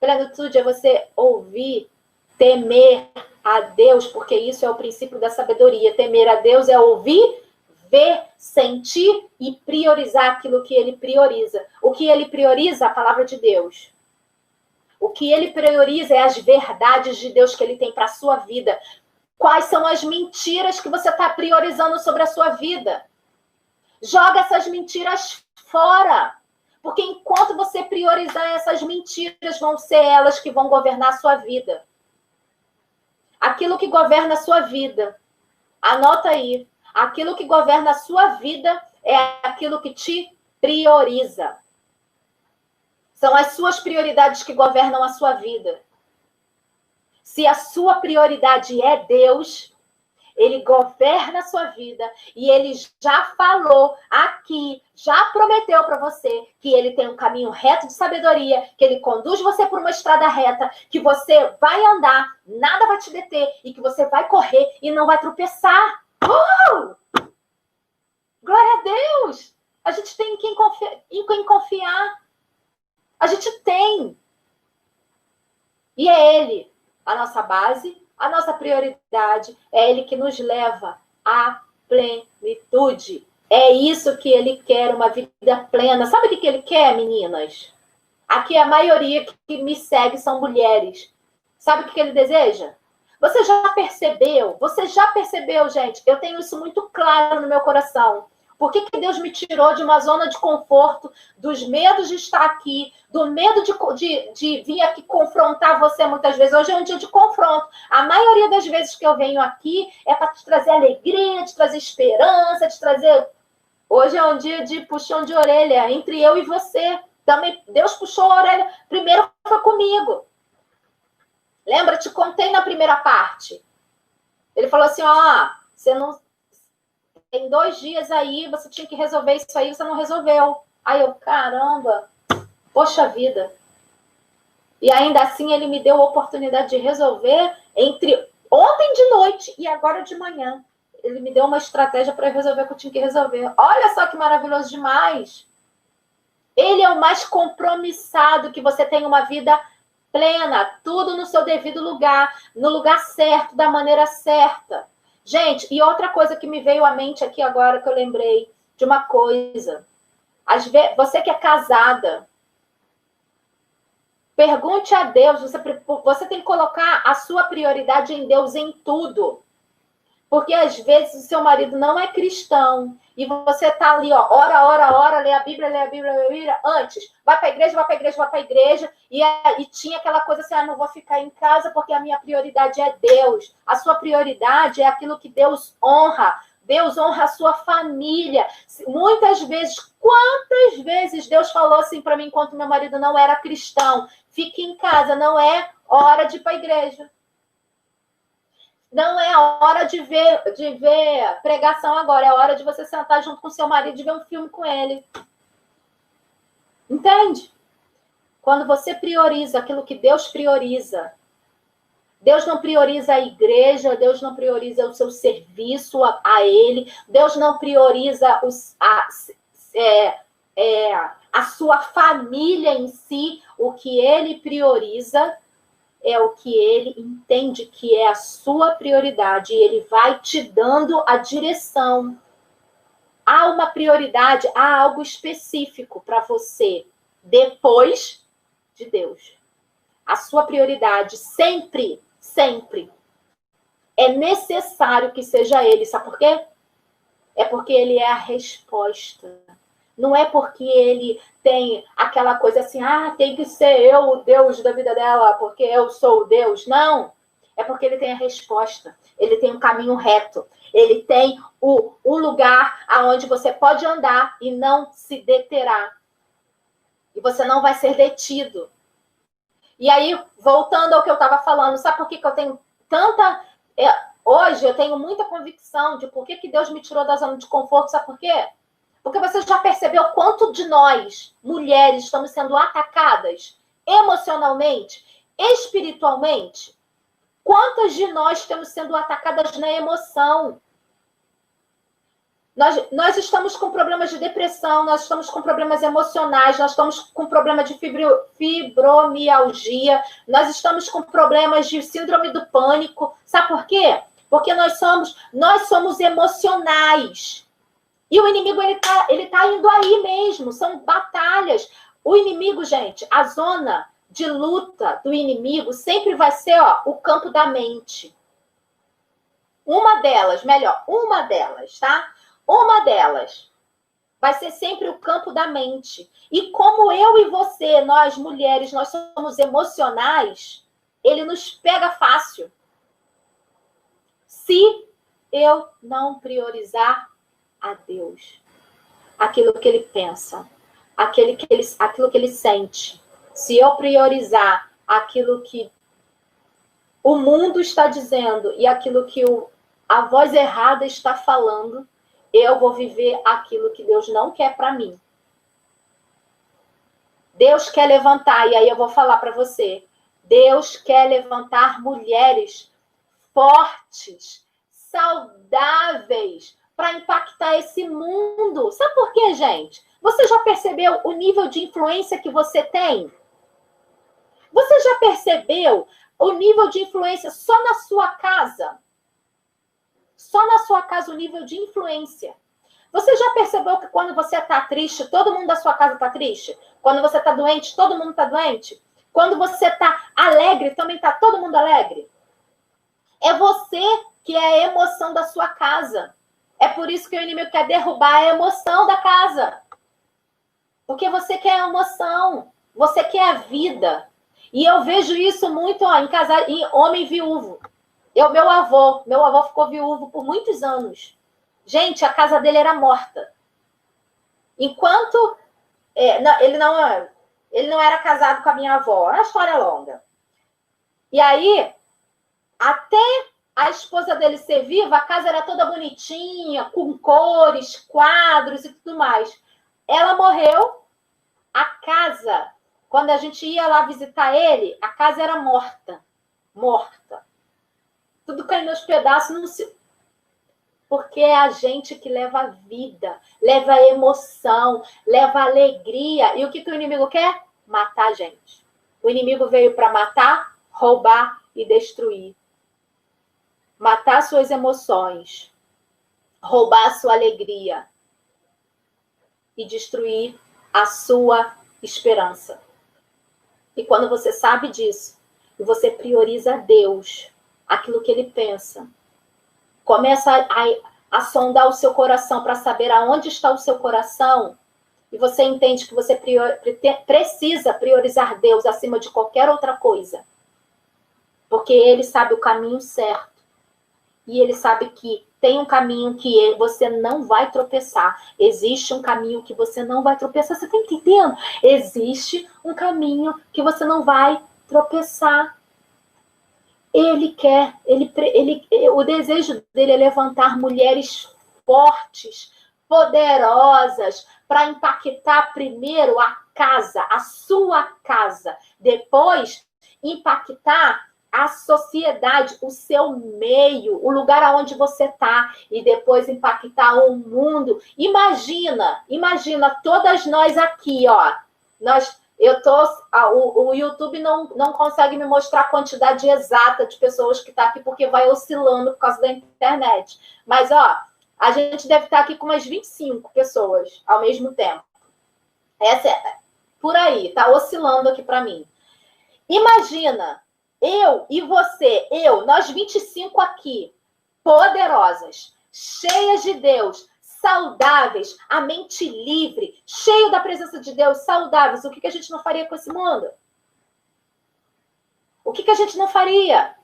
Plenitude é você ouvir, temer a Deus, porque isso é o princípio da sabedoria. Temer a Deus é ouvir, ver, sentir e priorizar aquilo que ele prioriza. O que ele prioriza? A palavra de Deus. O que ele prioriza é as verdades de Deus que ele tem para a sua vida. Quais são as mentiras que você está priorizando sobre a sua vida? Joga essas mentiras fora. Porque enquanto você priorizar essas mentiras, vão ser elas que vão governar a sua vida. Aquilo que governa a sua vida, anota aí. Aquilo que governa a sua vida é aquilo que te prioriza. São as suas prioridades que governam a sua vida. Se a sua prioridade é Deus, ele governa a sua vida e ele já falou aqui, já prometeu para você que ele tem um caminho reto de sabedoria, que ele conduz você por uma estrada reta, que você vai andar, nada vai te deter e que você vai correr e não vai tropeçar. Glória a Deus! A gente tem em quem confiar. A gente tem. E é ele a nossa base, a nossa prioridade, é ele que nos leva à plenitude. É isso que ele quer, uma vida plena. Sabe o que ele quer, meninas? Aqui a maioria que me segue são mulheres. Sabe o que ele deseja? Você já percebeu? Você já percebeu, gente? Eu tenho isso muito claro no meu coração. Por que Deus me tirou de uma zona de conforto, dos medos de estar aqui, do medo de vir aqui confrontar você muitas vezes? Hoje é um dia de confronto. A maioria das vezes que eu venho aqui é para te trazer alegria, te trazer esperança, te trazer... Hoje é um dia de puxão de orelha entre eu e você. Também Deus puxou a orelha. Primeiro foi comigo. Lembra? Te contei na primeira parte. Ele falou assim, ó, você não... Tem 2 dias aí, você tinha que resolver isso aí, você não resolveu. Aí eu, caramba, poxa vida. E ainda assim ele me deu a oportunidade de resolver entre ontem de noite e agora de manhã. Ele me deu uma estratégia para resolver o que eu tinha que resolver. Olha só que maravilhoso demais. Ele é o mais compromissado, que você tenha uma vida plena, tudo no seu devido lugar, no lugar certo, da maneira certa. Gente, e outra coisa que me veio à mente aqui agora, que eu lembrei de uma coisa. Às vezes, você que é casada, pergunte a Deus, você tem que colocar a sua prioridade em Deus em tudo. Porque às vezes o seu marido não é cristão e você tá ali, ó, ora, lê a Bíblia, antes, vai para a igreja, e tinha aquela coisa assim, não vou ficar em casa porque a minha prioridade é Deus. A sua prioridade é aquilo que Deus honra. Deus honra a sua família. Muitas vezes, quantas vezes Deus falou assim para mim enquanto meu marido não era cristão? Fique em casa, não é hora de ir para a igreja. Não é a hora de ver pregação agora. É a hora de você sentar junto com seu marido e ver um filme com ele. Entende? Quando você prioriza aquilo que Deus prioriza, Deus não prioriza a igreja, Deus não prioriza o seu serviço a Ele, Deus não prioriza a sua família em si. O que Ele prioriza é o que ele entende que é a sua prioridade. E ele vai te dando a direção. Há uma prioridade, há algo específico para você depois de Deus. A sua prioridade sempre, sempre é necessário que seja ele. Sabe por quê? É porque ele é a resposta. Não é porque ele tem aquela coisa assim, tem que ser eu o Deus da vida dela, porque eu sou o Deus. Não. É porque ele tem a resposta. Ele tem um caminho reto. Ele tem o lugar aonde você pode andar e não se deterá. E você não vai ser detido. E aí, voltando ao que eu estava falando, sabe por que eu tenho tanta... Hoje eu tenho muita convicção de por que Deus me tirou da zona de conforto. Sabe por quê? Porque você já percebeu quanto de nós, mulheres, estamos sendo atacadas emocionalmente, espiritualmente? Quantas de nós estamos sendo atacadas na emoção? Nós estamos com problemas de depressão, nós estamos com problemas emocionais, nós estamos com problema de fibromialgia, nós estamos com problemas de síndrome do pânico. Sabe por quê? Porque nós somos emocionais. E o inimigo, ele tá indo aí mesmo, são batalhas. O inimigo, gente, a zona de luta do inimigo sempre vai ser o campo da mente. Uma delas, tá? Uma delas vai ser sempre o campo da mente. E como eu e você, nós mulheres, nós somos emocionais, ele nos pega fácil. Se eu não priorizar a Deus, aquilo que ele pensa, aquilo que ele sente, se eu priorizar aquilo que o mundo está dizendo e aquilo que a voz errada está falando, eu vou viver aquilo que Deus não quer para mim. Deus quer levantar, e aí eu vou falar para você, Deus quer levantar mulheres fortes, saudáveis, para impactar esse mundo. Sabe por quê, gente? Você já percebeu o nível de influência que você tem? Você já percebeu o nível de influência só na sua casa? Só na sua casa o nível de influência. Você já percebeu que quando você está triste, todo mundo da sua casa está triste? Quando você está doente, todo mundo está doente? Quando você está alegre, também está todo mundo alegre? É você que é a emoção da sua casa. É por isso que o inimigo quer derrubar a emoção da casa. Porque você quer a emoção. Você quer a vida. E eu vejo isso muito em homem viúvo. Meu avô ficou viúvo por muitos anos. Gente, a casa dele era morta. Enquanto ele não era casado com a minha avó. É uma história longa. E aí, até a esposa dele ser viva, a casa era toda bonitinha, com cores, quadros e tudo mais. Ela morreu, a casa, quando a gente ia lá visitar ele, a casa era morta. Morta. Tudo caindo aos pedaços. Porque é a gente que leva vida, leva emoção, leva alegria. E o que o inimigo quer? Matar a gente. O inimigo veio para matar, roubar e destruir. Matar suas emoções, roubar a sua alegria e destruir a sua esperança. E quando você sabe disso, e você prioriza Deus, aquilo que ele pensa, começa a sondar o seu coração para saber aonde está o seu coração, e você entende que você precisa priorizar Deus acima de qualquer outra coisa, porque ele sabe o caminho certo. E ele sabe que tem um caminho que você não vai tropeçar. Existe um caminho que você não vai tropeçar. Você está entendendo? Existe um caminho que você não vai tropeçar. O desejo dele é levantar mulheres fortes, poderosas, para impactar primeiro a casa, a sua casa. Depois, impactar a sociedade, o seu meio, o lugar onde você está, e depois impactar o mundo. Imagina todas nós aqui, o YouTube não consegue me mostrar a quantidade exata de pessoas que está aqui, porque vai oscilando por causa da internet. Mas, a gente deve estar aqui com umas 25 pessoas ao mesmo tempo. Essa por aí, está oscilando aqui para mim. Imagina, eu e você, nós 25 aqui, poderosas, cheias de Deus, saudáveis, a mente livre, cheio da presença de Deus, saudáveis. O que a gente não faria com esse mundo? O que a gente não faria?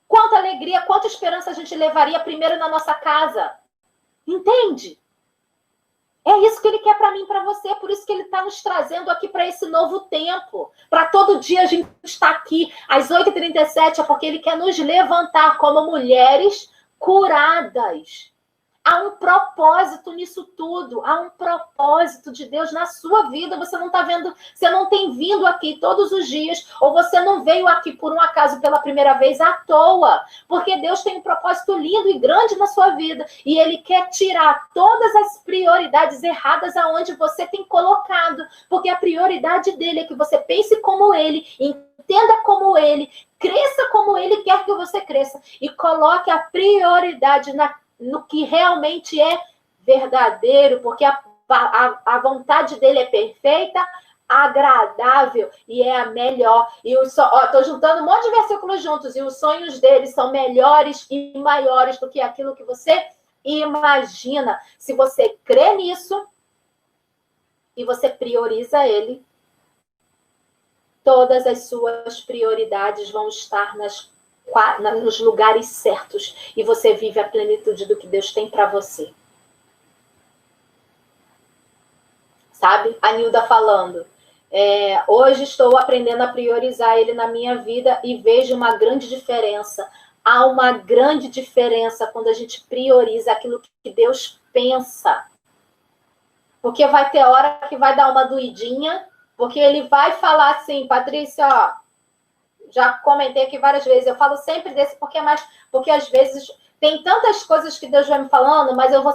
Quanta alegria, quanta esperança a gente levaria primeiro na nossa casa. Entende? É isso que ele quer para mim e para você. Por isso que ele está nos trazendo aqui para esse novo tempo. Para todo dia a gente estar aqui às 8h37, é porque ele quer nos levantar como mulheres curadas. Há um propósito nisso tudo. Há um propósito de Deus na sua vida. Você não está vendo, você não tem vindo aqui todos os dias, ou você não veio aqui por um acaso pela primeira vez à toa. Porque Deus tem um propósito lindo e grande na sua vida. E Ele quer tirar todas as prioridades erradas aonde você tem colocado. Porque a prioridade dele é que você pense como Ele, entenda como Ele, cresça como Ele quer que você cresça. E coloque a prioridade no que realmente é verdadeiro, porque a vontade dele é perfeita, agradável e é a melhor. E estou juntando um monte de versículos juntos, e os sonhos dele são melhores e maiores do que aquilo que você imagina. Se você crê nisso e você prioriza ele, todas as suas prioridades vão estar nos lugares certos, e você vive a plenitude do que Deus tem para você. Sabe? A Nilda falando, hoje estou aprendendo a priorizar ele na minha vida e vejo uma grande diferença. Há uma grande diferença quando a gente prioriza aquilo que Deus pensa. Porque vai ter hora que vai dar uma doidinha, porque ele vai falar assim, Patrícia, ó, já comentei aqui várias vezes, eu falo sempre desse porque às vezes tem tantas coisas que Deus vai me falando, mas eu vou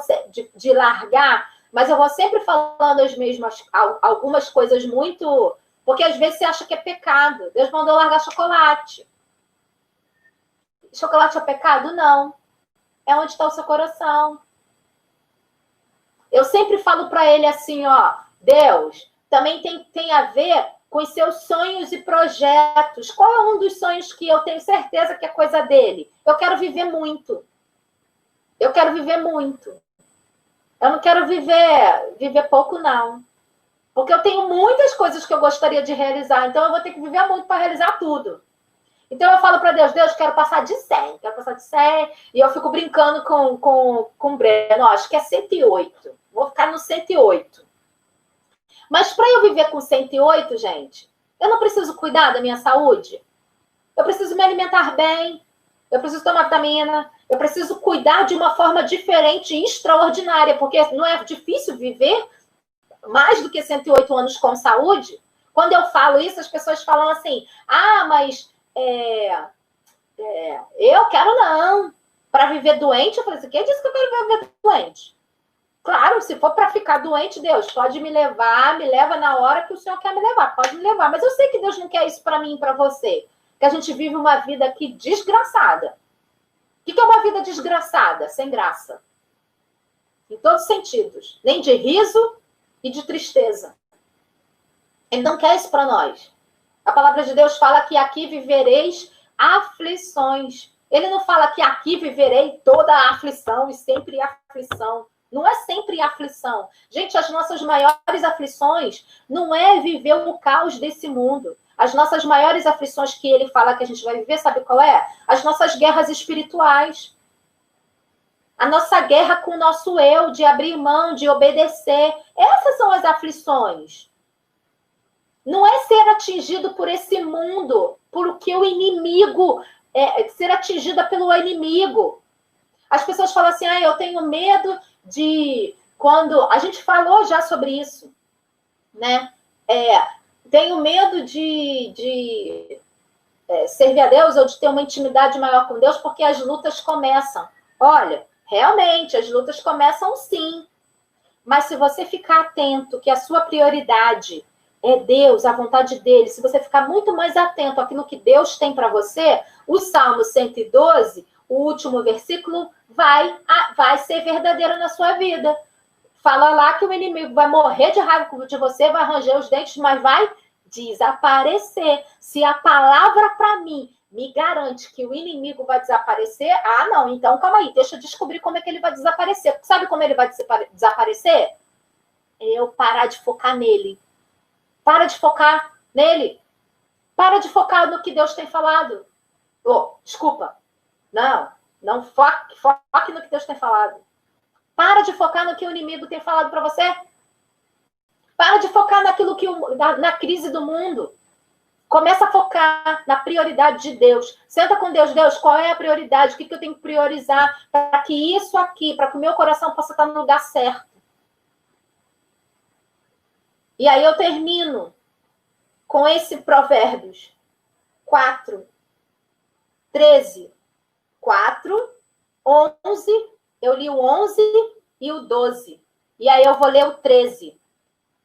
de largar, mas eu vou sempre falando as mesmas, algumas coisas muito, porque às vezes você acha que é pecado. Deus mandou largar chocolate. Chocolate é pecado? Não. É onde está o seu coração. Eu sempre falo para ele assim, ó, Deus, também tem a ver com os seus sonhos e projetos. Qual é um dos sonhos que eu tenho certeza que é coisa dele? Eu quero viver muito. Eu quero viver muito. Eu não quero viver pouco, não. Porque eu tenho muitas coisas que eu gostaria de realizar, então eu vou ter que viver muito para realizar tudo. Então eu falo para Deus, quero passar de 100, e eu fico brincando com o Breno, acho que é 108. Vou ficar no 108. Mas para eu viver com 108, gente, eu não preciso cuidar da minha saúde? Eu preciso me alimentar bem, eu preciso tomar vitamina, eu preciso cuidar de uma forma diferente e extraordinária, porque não é difícil viver mais do que 108 anos com saúde. Quando eu falo isso, as pessoas falam assim, mas eu quero não. Para viver doente, eu falei assim, quem disse que eu quero viver doente? Claro, se for para ficar doente, Deus, pode me levar, me leva na hora que o Senhor quer me levar, pode me levar. Mas eu sei que Deus não quer isso para mim e para você. Que a gente vive uma vida aqui desgraçada. O que é uma vida desgraçada? Sem graça. Em todos os sentidos. Nem de riso e de tristeza. Ele não quer isso para nós. A palavra de Deus fala que aqui vivereis aflições. Ele não fala que aqui viverei toda a aflição e sempre aflição. Não é sempre aflição. Gente, as nossas maiores aflições não é viver o caos desse mundo. As nossas maiores aflições que ele fala que a gente vai viver, sabe qual é? As nossas guerras espirituais. A nossa guerra com o nosso eu, de abrir mão, de obedecer. Essas são as aflições. Não é ser atingido por esse mundo, por o que o inimigo, ser atingida pelo inimigo. As pessoas falam assim, eu tenho medo de... Quando a gente falou já sobre isso, né? Tenho medo de servir a Deus ou de ter uma intimidade maior com Deus, porque as lutas começam. Olha, realmente, as lutas começam sim. Mas se você ficar atento que a sua prioridade é Deus, a vontade dele, se você ficar muito mais atento àquilo que Deus tem para você, o Salmo 112, o último versículo, vai ser verdadeiro na sua vida. Fala lá que o inimigo vai morrer de raiva de você, vai ranger os dentes, mas vai desaparecer. Se a palavra para mim me garante que o inimigo vai desaparecer, não, então calma aí, deixa eu descobrir como é que ele vai desaparecer. Sabe como ele vai desaparecer? Eu parar de focar nele. Para de focar nele. Para de focar no que Deus tem falado. Desculpa. Não foque no que Deus tem falado. Para de focar no que o inimigo tem falado para você. Para de focar naquilo na crise do mundo. Começa a focar na prioridade de Deus. Senta com Deus. Deus, qual é a prioridade? O que eu tenho que priorizar para que isso aqui, para que o meu coração possa estar no lugar certo? E aí eu termino com esse Provérbios 4, 13, 4, 11. Eu li o 11 e o 12. E aí eu vou ler o 13.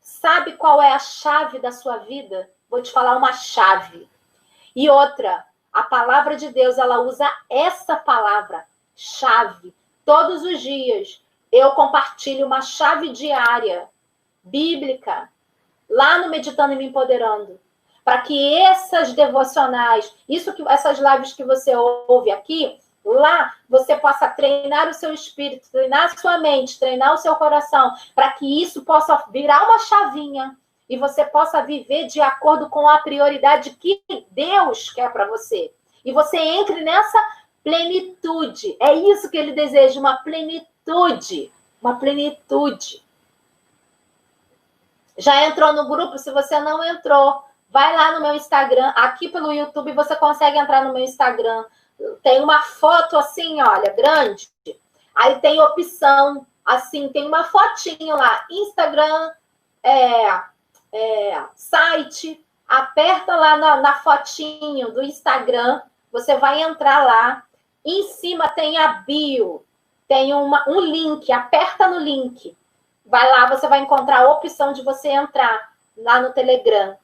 Sabe qual é a chave da sua vida? Vou te falar uma chave. E outra, a palavra de Deus, ela usa essa palavra, chave. Todos os dias eu compartilho uma chave diária, bíblica, lá no Meditando e Me Empoderando. Para que essas devocionais, essas lives que você ouve aqui, lá você possa treinar o seu espírito, treinar a sua mente, treinar o seu coração, para que isso possa virar uma chavinha e você possa viver de acordo com a prioridade que Deus quer para você. E você entre nessa plenitude. É isso que ele deseja, uma plenitude. Uma plenitude. Já entrou no grupo? Se você não entrou, vai lá no meu Instagram. Aqui pelo YouTube você consegue entrar no meu Instagram. Tem uma foto assim, olha, grande. Aí tem opção, assim, tem uma fotinho lá. Instagram, site. Aperta lá na fotinho do Instagram. Você vai entrar lá. Em cima tem a bio. Tem um link. Aperta no link. Vai lá, você vai encontrar a opção de você entrar lá no Telegram.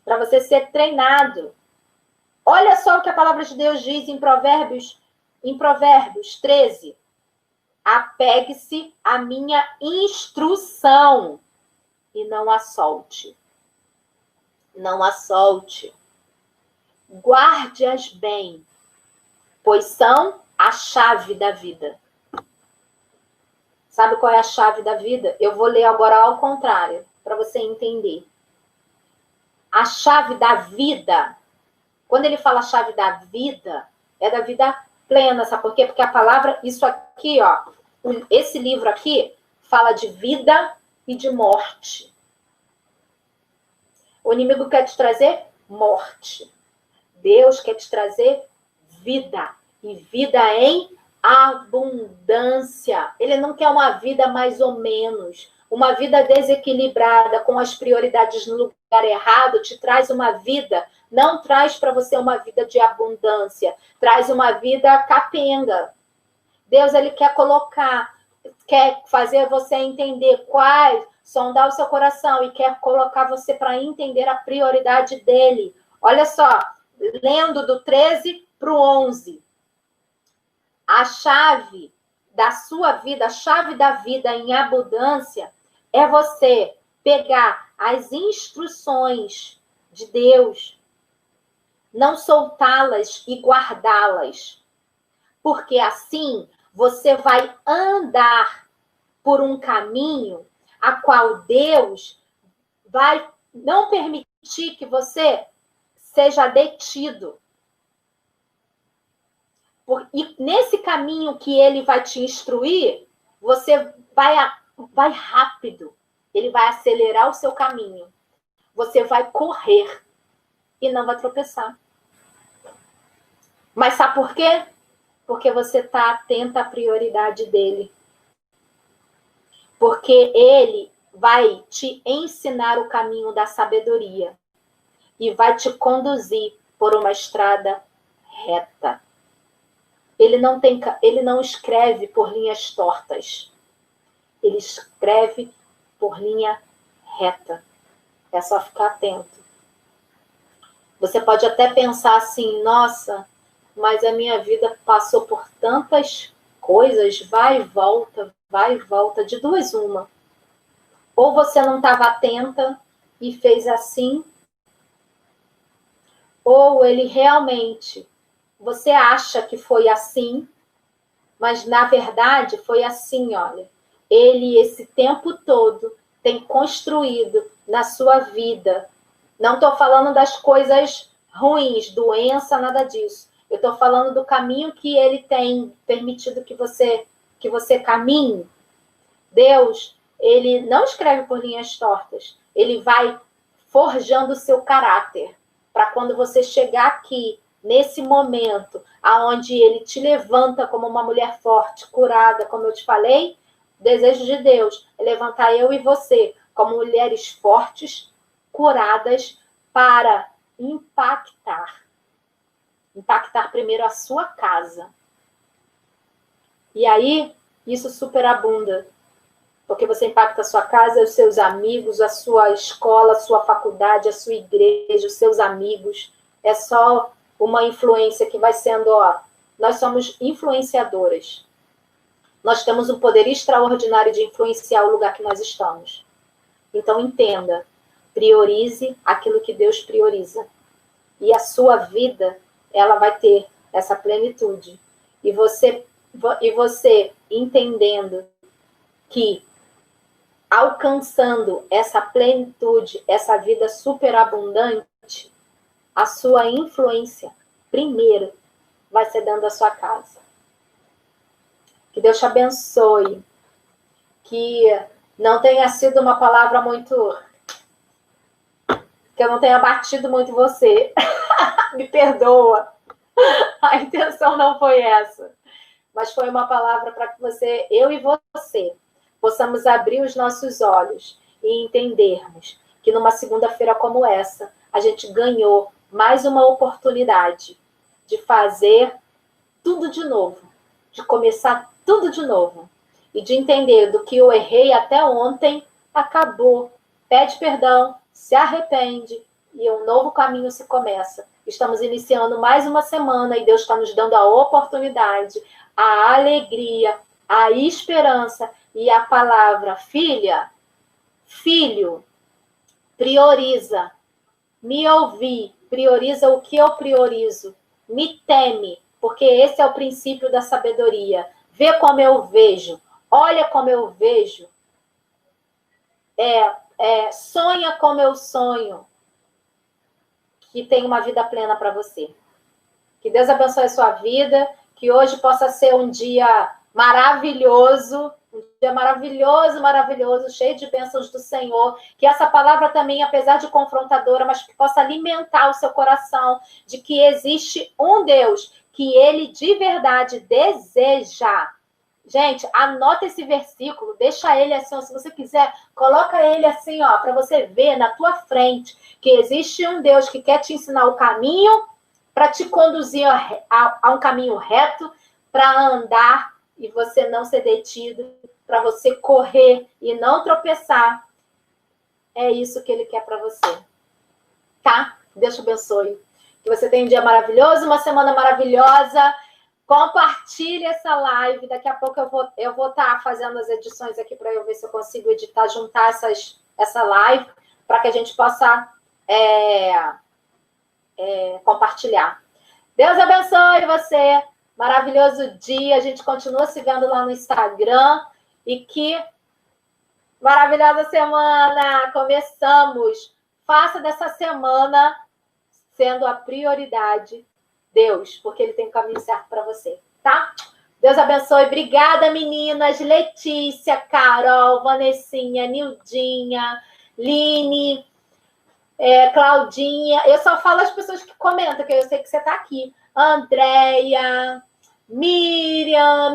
Para você ser treinado. Olha só o que a palavra de Deus diz em Provérbios 13. Apegue-se à minha instrução e não a solte. Não a solte. Guarde-as bem, pois são a chave da vida. Sabe qual é a chave da vida? Eu vou ler agora ao contrário, para você entender. A chave da vida, quando ele fala chave da vida, é da vida plena, sabe por quê? Porque a palavra, isso aqui, ó, esse livro aqui, fala de vida e de morte. O inimigo quer te trazer morte. Deus quer te trazer vida. E vida em abundância. Ele não quer uma vida mais ou menos. Uma vida desequilibrada, com as prioridades no lugar errado, te traz uma vida, não traz para você uma vida de abundância, traz uma vida capenga. Deus, ele quer fazer você entender sondar o seu coração e quer colocar você para entender a prioridade dele. Olha só, lendo do 13 para o 11. A chave da sua vida, a chave da vida em abundância é você pegar as instruções de Deus, não soltá-las e guardá-las. Porque assim você vai andar por um caminho a qual Deus vai não permitir que você seja detido. E nesse caminho que ele vai te instruir, você vai rápido. Ele vai acelerar o seu caminho. Você vai correr e não vai tropeçar. Mas sabe por quê? Porque você está atenta à prioridade dele. Porque ele vai te ensinar o caminho da sabedoria e vai te conduzir por uma estrada reta. Ele não escreve por linhas tortas. Ele escreve por linha reta. É só ficar atento. Você pode até pensar assim, nossa, mas a minha vida passou por tantas coisas, vai e volta, de duas uma. Ou você não estava atenta e fez assim, ou ele realmente, você acha que foi assim, mas na verdade foi assim, olha. Ele, esse tempo todo, tem construído na sua vida. Não estou falando das coisas ruins, doença, nada disso. Eu estou falando do caminho que ele tem permitido que você caminhe. Deus, ele não escreve por linhas tortas. Ele vai forjando o seu caráter para quando você chegar aqui, nesse momento, aonde ele te levanta como uma mulher forte, curada, como eu te falei, o desejo de Deus é levantar eu e você como mulheres fortes, curadas, para impactar. Impactar primeiro a sua casa. E aí, isso superabunda. Porque você impacta a sua casa, os seus amigos, a sua escola, a sua faculdade, a sua igreja, os seus amigos. É só uma influência que vai sendo, nós somos influenciadoras. Nós temos um poder extraordinário de influenciar o lugar que nós estamos. Então, entenda, priorize aquilo que Deus prioriza. E a sua vida, ela vai ter essa plenitude. E você entendendo que alcançando essa plenitude, essa vida superabundante, a sua influência, primeiro, vai ser dentro da sua casa. Que Deus te abençoe. Que não tenha sido uma palavra muito... que eu não tenha batido muito você. Me perdoa. A intenção não foi essa. Mas foi uma palavra para que você, eu e você, possamos abrir os nossos olhos e entendermos que numa segunda-feira como essa, a gente ganhou mais uma oportunidade de fazer tudo de novo, de começar tudo de novo e de entender do que eu errei até ontem, acabou. Pede perdão, se arrepende e um novo caminho se começa. Estamos iniciando mais uma semana e Deus está nos dando a oportunidade, a alegria, a esperança e a palavra, filha, filho, prioriza, me ouvir, prioriza o que eu priorizo, me teme, porque esse é o princípio da sabedoria. Vê como eu vejo, olha como eu vejo, sonha como eu sonho, que tem uma vida plena para você. Que Deus abençoe a sua vida, que hoje possa ser um dia maravilhoso, maravilhoso, cheio de bênçãos do Senhor, que essa palavra também, apesar de confrontadora, mas que possa alimentar o seu coração, de que existe um Deus que ele de verdade deseja. Gente, anota esse versículo, deixa ele assim, ó, se você quiser, coloca ele assim, ó, para você ver na tua frente que existe um Deus que quer te ensinar o caminho para te conduzir a um caminho reto, para andar e você não ser detido, para você correr e não tropeçar. É isso que ele quer para você. Tá? Deus te abençoe. Que você tenha um dia maravilhoso, uma semana maravilhosa. Compartilhe essa live. Daqui a pouco eu vou estar fazendo as edições aqui para eu ver se eu consigo editar, juntar essa live, para que a gente possa compartilhar. Deus abençoe você. Maravilhoso dia. A gente continua se vendo lá no Instagram. E que maravilhosa semana. Começamos. Faça dessa semana sendo a prioridade Deus, porque ele tem o caminho certo para você, tá? Deus abençoe. Obrigada, meninas. Letícia, Carol, Vanessinha, Nildinha, Line, Claudinha. Eu só falo as pessoas que comentam, que eu sei que você está aqui. Andréia, Miriam.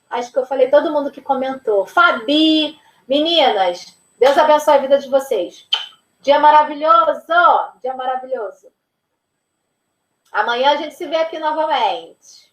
Acho que eu falei todo mundo que comentou. Fabi. Meninas, Deus abençoe a vida de vocês. Dia maravilhoso. Dia maravilhoso. Amanhã a gente se vê aqui novamente.